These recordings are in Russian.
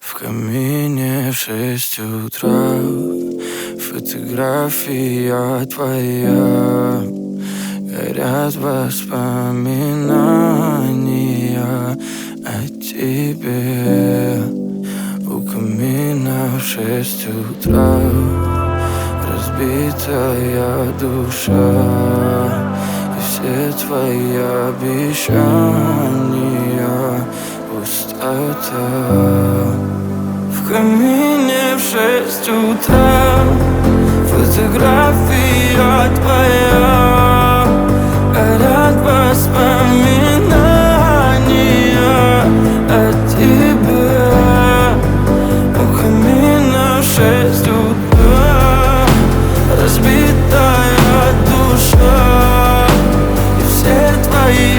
В камине в 6 утра фотография твоя. Горят воспоминания о тебе. У камина в 6 утра разбитая душа. И все твои обещания пустота. В камине в 6 утра фотография твоя. Горят воспоминания о тебе. У камина в 6 утра разбитая душа. И все твои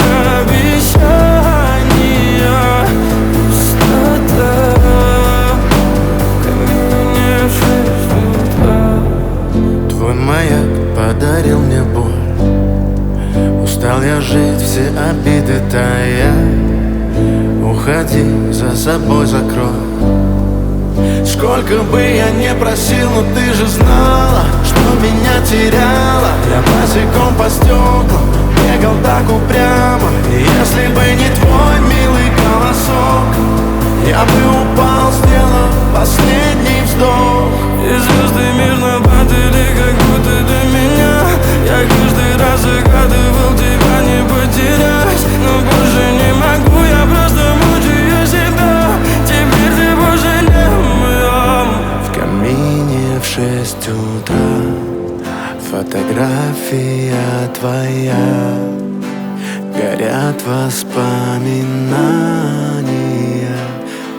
обещания пустота. В камине в 6 утра. Твой маяк подарил мне боль. Устал я жить, все обиды тая. Уходи, за собой закрой. Сколько бы я не просил, но ты же знала, что меня теряла. Я босиком по стеклам бегал так упрямо. И если бы не твой милый голосок, я бы упал, сделав последний вздох. И звезды мирно падали, как будто до меня. Я каждый раз загадывал тебя не потерять, но больше не могу, я просто мучаю себя. Теперь ты больше не моя. В камине в 6 утра фотография твоя. Горят воспоминания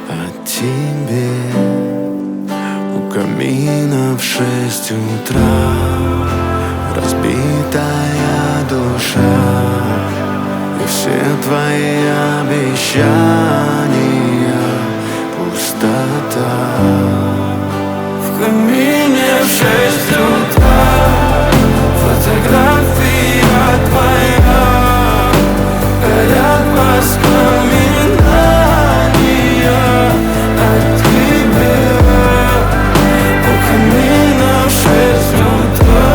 о тебе. У камина в 6 утра разбитая душа. И все твои обещания пустота. В камине в 6 утра фотография твоя. Горят воспоминания о тебе. У камина в 6 утра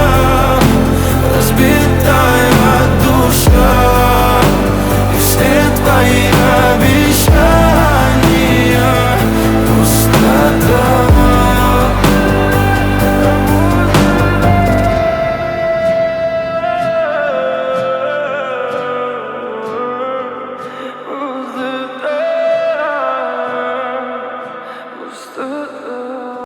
разбитая душа. И все твои обещания пустота. Пустота.